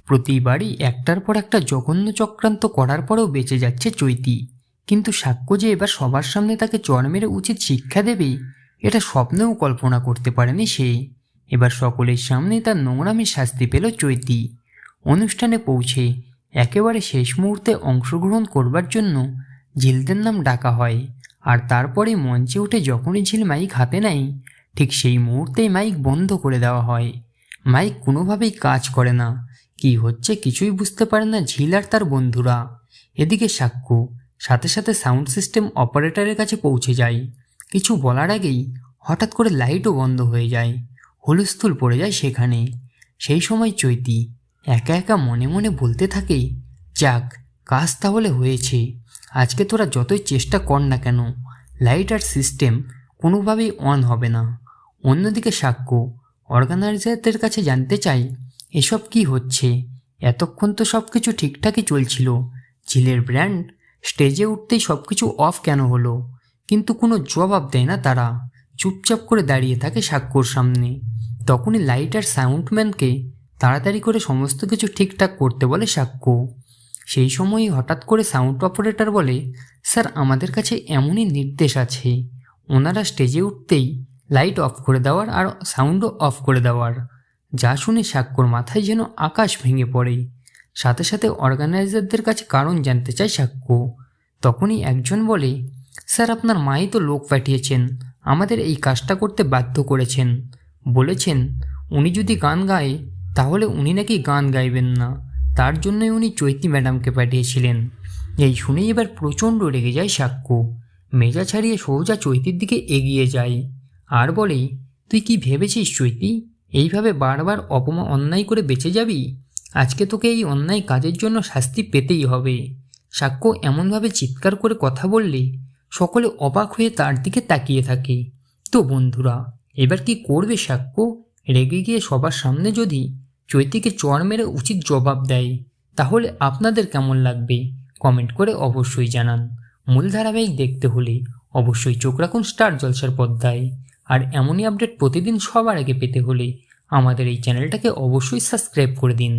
প্রতিবারই একটার পর একটা জঘন্য চক্রান্ত করার পরেও বেঁচে যাচ্ছে চৈতি, কিন্তু সাক্ষ্য যে এবার সবার সামনে তাকে চড় মেরে উচিত শিক্ষা দেবে এটা স্বপ্নেও কল্পনা করতে পারেনি সে। এবার সকলের সামনে তার নোংরামির শাস্তি পেল চৈতি। অনুষ্ঠানে পৌঁছে একেবারে শেষ মুহূর্তে অংশগ্রহণ করবার জন্য ঝিলদের নাম ডাকা হয়, আর তারপরে মঞ্চে উঠে যখনই ঝিল মাইক হাতে নেয় ঠিক সেই মুহূর্তেই মাইক বন্ধ করে দেওয়া হয়। মাইক কোনোভাবেই কাজ করে না, কি হচ্ছে কিছুই বুঝতে পারে না ঝিল আর তার বন্ধুরা। এদিকে সাক্ষ্য সাথে সাথে সাউন্ড সিস্টেম অপারেটরের কাছে পৌঁছে যায়। কিছু বলার আগেই হঠাৎ করে লাইটও বন্ধ হয়ে যায়, হুলস্থুল পড়ে যায় সেখানে। সেই সময় চৈতি একা একা মনে মনে বলতে থাকে, যাক কাজ তাহলে হয়েছে, আজকে তোরা যতই চেষ্টা কর না কেন লাইট আর সিস্টেম কোনোভাবেই অন হবে না। অন্যদিকে সাক্ষ্য অর্গানাইজারদের কাছে জানতে চায় এসব কি হচ্ছে, এতক্ষণ তো সব কিছু ঠিকঠাকই চলছিল, ঝিলের ব্র্যান্ড স্টেজে উঠতেই সব কিছু অফ কেন হলো? কিন্তু কোনো জবাব দেয় না তারা, চুপচাপ করে দাঁড়িয়ে থাকে সাক্ষ্যর সামনে। তখনই লাইট আর সাউন্ডম্যানকে তাড়াতাড়ি করে সমস্ত কিছু ঠিকঠাক করতে বলে সাক্ষ্য। সেই সময়ই হঠাৎ করে সাউন্ড অপারেটর বলে, স্যার আমাদের কাছে এমনই নির্দেশ আছে, ওনারা স্টেজে উঠতেই লাইট অফ করে দেওয়ার আর সাউন্ডও অফ করে দেওয়ার। যা শুনে সাক্ষ্যর মাথায় যেন আকাশ ভেঙে পড়ে। সাথে সাথে অর্গানাইজারদের কাছে কারণ জানতে চায় সাক্ষ্য। তখনই একজন বলে, স্যার আপনার মাই তো লোক পাঠিয়েছেন, আমাদের এই কাজটা করতে বাধ্য করেছেন, বলেছেন উনি যদি গান গায় তাহলে উনি নাকি গান গাইবেন না, তার জন্যই উনি চৈতি ম্যাডামকে পাঠিয়েছিলেন। এই শুনেই এবার প্রচণ্ড রেগে যায় সাক্ষ্য, মেজা ছাড়িয়ে সোজা চৈতির দিকে এগিয়ে যায় আর বলে, তুই কি ভেবেছিস চৈতি এইভাবে বারবার অন্যায় করে বেঁচে যাবি? আজকে তোকে এই অন্যায় কাজের জন্য শাস্তি পেতেই হবে। সাক্ষ্য এমনভাবে চিৎকার করে কথা বললে সকলে অবাক হয়ে তার দিকে তাকিয়ে থাকে। তো বন্ধুরা এবার কি করবে সাক্ষ্য? রেগে গিয়ে সবার সামনে যদি চৈতিকে চড় মেরে উচিত জবাব দেয় তাহলে আপনাদের কেমন লাগবে কমেন্ট করে অবশ্যই জানান। মূল ধারাবাহিক দেখতে হলে অবশ্যই চোখ রাখুন স্টার জলসার পর্দায়। আর এমনই আপডেট প্রতিদিন সবার আগে পেতে হলে আমাদের এই চ্যানেলটাকে অবশ্যই সাবস্ক্রাইব করে দিন।